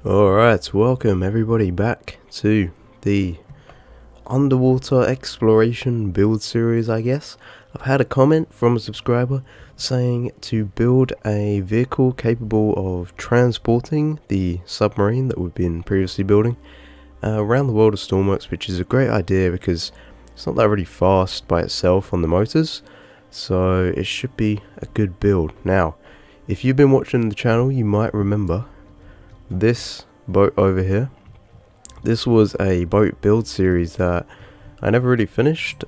Alright, welcome everybody back to the underwater exploration build series, I guess. I've had a comment from a subscriber saying to build a vehicle capable of transporting the submarine that we've been previously building around the world of Stormworks, which is a great idea because it's not that really fast by itself on the motors, so it should be a good build. Now, if you've been watching the channel, you might remember this boat over here. This was a boat build series that I never really finished,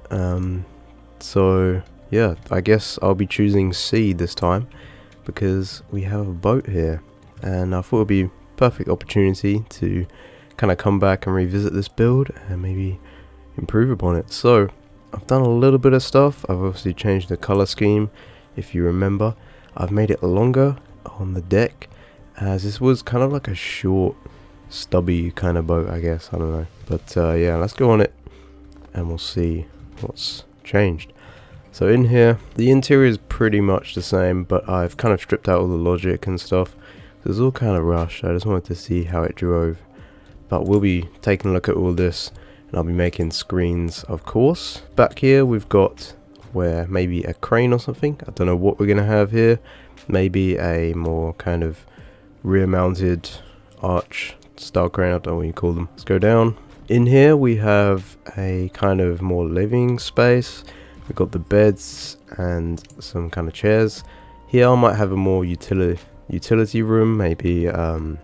so yeah, I guess I'll be choosing C this time because we have a boat here, and I thought it would be a perfect opportunity to kind of come back and revisit this build and maybe improve upon it. So I've done a little bit of stuff. I've obviously changed the color scheme. If you remember, I've made it longer on the deck, as this was kind of like a short, stubby kind of boat, I guess. I don't know, but yeah, let's go on it and we'll see what's changed. So in here, the interior is pretty much the same, but I've kind of stripped out all the logic and stuff. So it's all kind of rushed. I just wanted to see how it drove, but we'll be taking a look at all this, and I'll be making screens, of course. Back here we've got where maybe a crane or something. I don't know what we're gonna have here. Maybe a more kind of rear mounted arch style crane, I don't know what you call them. Let's go down. In here we have a kind of more living space. We've got the beds and some kind of chairs. Here I might have a more utility room, maybe a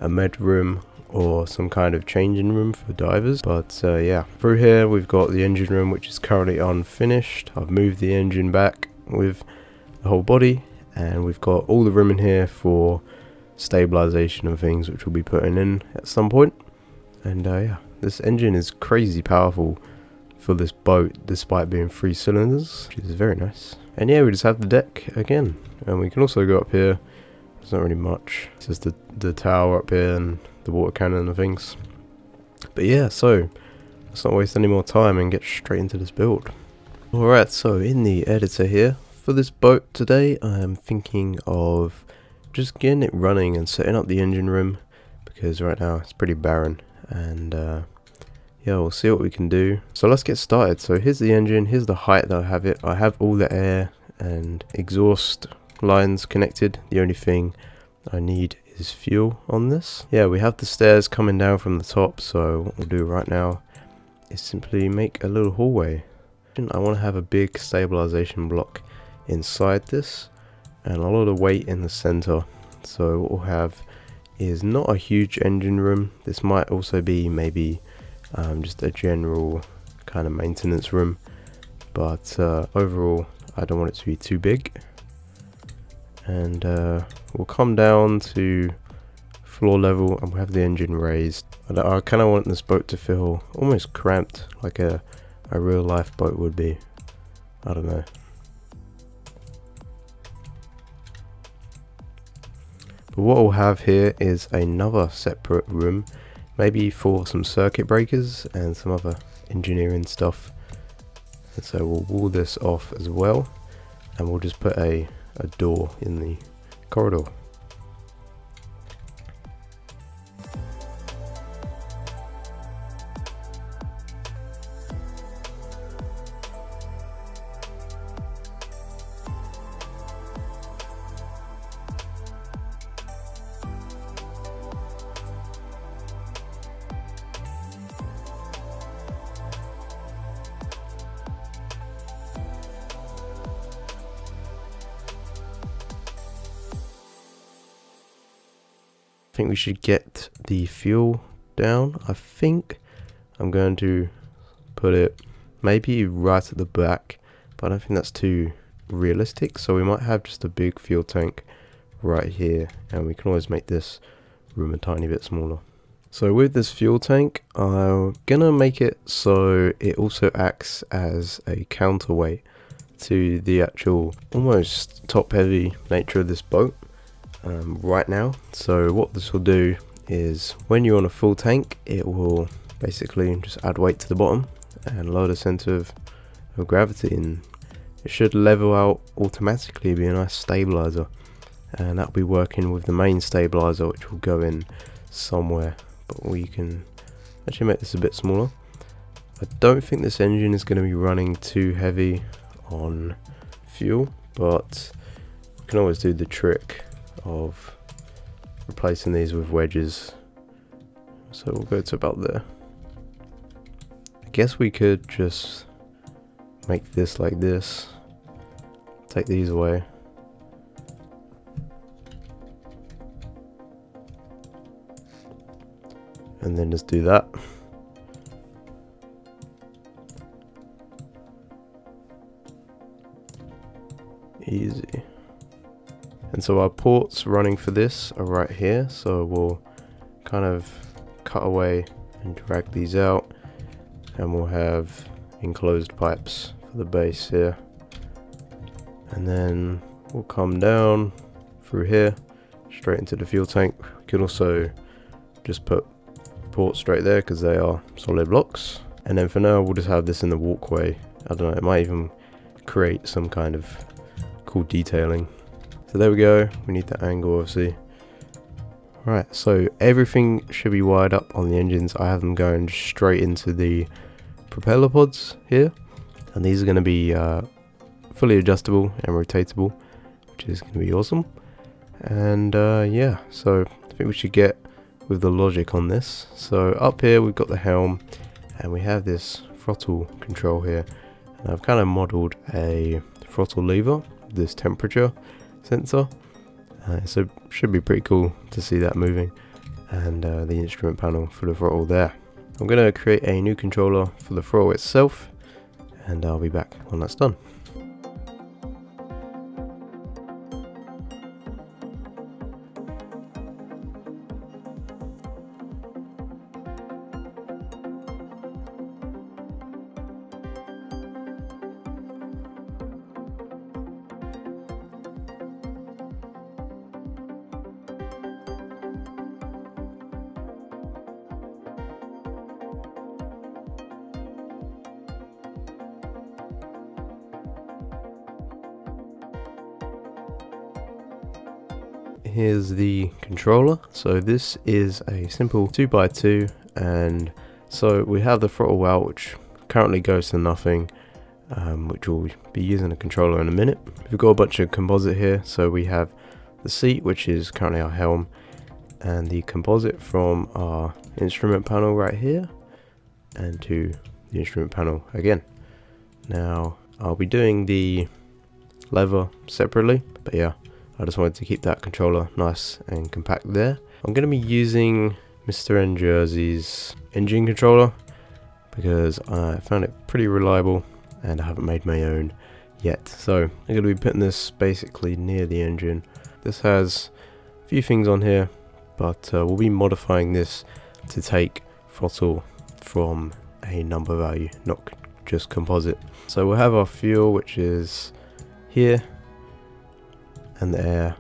med room or some kind of changing room for divers. But yeah, through here we've got the engine room, which is currently unfinished. I've moved the engine back with the whole body, and we've got all the room in here for stabilization and things, which we'll be putting in at some point. And yeah, this engine is crazy powerful for this boat despite being 3 cylinders, which is very nice. And yeah, we just have the deck again, and we can also go up here. There's not really much, it's just the tower up here and the water cannon and things. But yeah, so let's not waste any more time and get straight into this build. Alright, so in the editor here for this boat today, I am thinking of just getting it running and setting up the engine room, because right now it's pretty barren. And yeah, we'll see what we can do. So let's get started. So here's the engine, here's the height that I have it. I have all the air and exhaust lines connected. The only thing I need is fuel on this. Yeah, we have the stairs coming down from the top, so what we'll do right now is simply make a little hallway. I want to have a big stabilization block inside this and a lot of weight in the center. So what we'll have is not a huge engine room. This might also be maybe just a general kind of maintenance room, but overall I don't want it to be too big. And we'll come down to floor level and we'll have the engine raised. I kind of want this boat to feel almost cramped, like a real life boat would be. I don't know. But what we'll have here is another separate room, maybe for some circuit breakers and some other engineering stuff. And so we'll wall this off as well, and we'll just put a door in the corridor. I think we should get the fuel down. I think I'm going to put it maybe right at the back, but I don't think that's too realistic, so we might have just a big fuel tank right here, and we can always make this room a tiny bit smaller. So with this fuel tank, I'm gonna make it so it also acts as a counterweight to the actual almost top heavy nature of this boat right now. So what this will do is when you're on a full tank, it will basically just add weight to the bottom and lower the center of gravity, and it should level out automatically, be a nice stabilizer, and that'll be working with the main stabilizer, which will go in somewhere, but we can actually make this a bit smaller. I don't think this engine is going to be running too heavy on fuel, but we can always do the trick of replacing these with wedges. So we'll go to about there. I guess we could just make this like this, take these away, and then just do that. Easy. And so our ports running for this are right here, so we'll kind of cut away and drag these out, and we'll have enclosed pipes for the base here, and then we'll come down through here straight into the fuel tank. We can also just put ports straight there because they are solid blocks, and then for now we'll just have this in the walkway. I don't know, it might even create some kind of cool detailing. So there we go, we need that angle obviously. Right, so everything should be wired up on the engines. I have them going straight into the propeller pods here, and these are going to be fully adjustable and rotatable, which is going to be awesome. And yeah, so I think we should get with the logic on this. So up here we've got the helm, and we have this throttle control here, and I've kind of modeled a throttle lever, this temperature sensor, so it should be pretty cool to see that moving, and the instrument panel for the throttle there. I'm going to create a new controller for the throttle itself, and I'll be back when that's done. Here's the controller. So this is a simple 2x2, and so we have the throttle out, which currently goes to nothing, which we'll be using a controller in a minute. We've got a bunch of composite here, so we have the seat, which is currently our helm, and the composite from our instrument panel right here, and to the instrument panel again. Now I'll be doing the lever separately, but yeah, I just wanted to keep that controller nice and compact there. I'm going to be using Mr. N Jersey's engine controller because I found it pretty reliable and I haven't made my own yet. So I'm going to be putting this basically near the engine. This has a few things on here, but we'll be modifying this to take throttle from a number value, not just composite. So we'll have our fuel, which is here, and the air,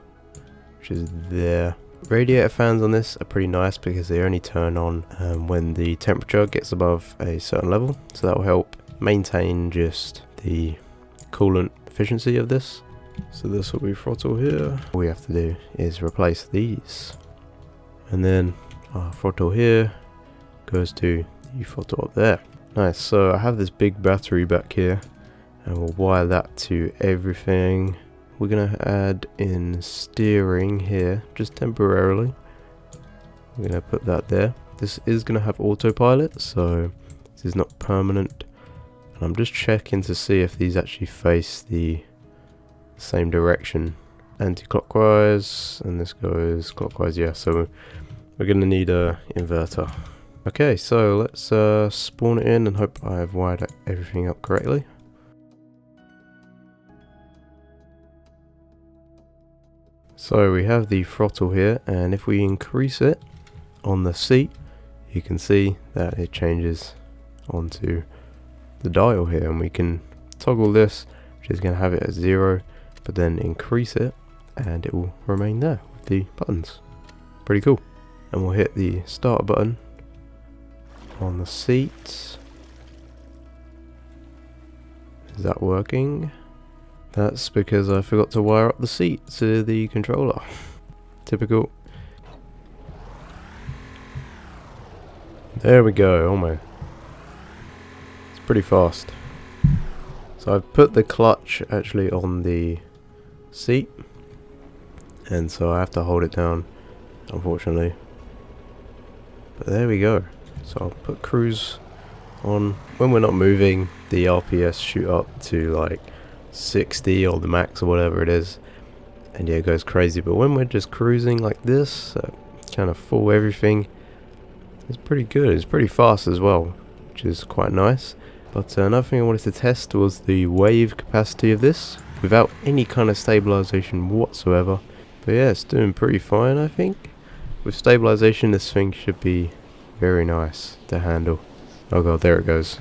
which is there. Radiator fans on this are pretty nice because they only turn on when the temperature gets above a certain level, so that will help maintain just the coolant efficiency of this. So this will be throttle here. All we have to do is replace these, and then our throttle here goes to the throttle up there. Nice. So I have this big battery back here, and we'll wire that to everything. We're going to add in steering here, just temporarily. We're going to put that there. This is going to have autopilot, so this is not permanent. And I'm just checking to see if these actually face the same direction. Anti-clockwise, and this goes clockwise, yeah. So we're going to need a inverter. Okay, so let's spawn it in and hope I've wired everything up correctly. So we have the throttle here, and if we increase it on the seat, you can see that it changes onto the dial here, and we can toggle this, which is going to have it at 0, but then increase it and it will remain there with the buttons. Pretty cool. And we'll hit the start button on the seat. Is that working? That's because I forgot to wire up the seat to the controller. Typical. There we go, almost. It's pretty fast. So I've put the clutch actually on the seat, and so I have to hold it down, unfortunately. But there we go. So I'll put cruise on. When we're not moving, the RPS shoot up to like 60 or the max or whatever it is, and yeah, it goes crazy. But when we're just cruising like this, kind of full everything, it's pretty good. It's pretty fast as well, which is quite nice. But another thing I wanted to test was the wave capacity of this without any kind of stabilization whatsoever. But yeah, it's doing pretty fine, I think. With stabilization, this thing should be very nice to handle. Oh god, there it goes.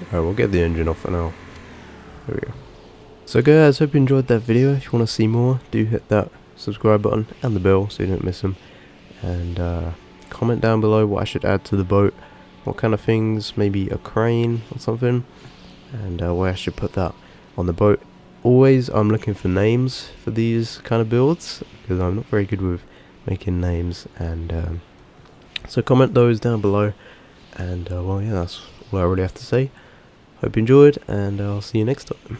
Alright, we'll get the engine off for now. There we go. So guys, hope you enjoyed that video. If you want to see more, do hit that subscribe button and the bell so you don't miss them. And comment down below what I should add to the boat. What kind of things, maybe a crane or something. And where I should put that on the boat. Always, I'm looking for names for these kind of builds, because I'm not very good with making names. And so comment those down below. And well, yeah, that's all I really have to say. Hope you enjoyed, and I'll see you next time.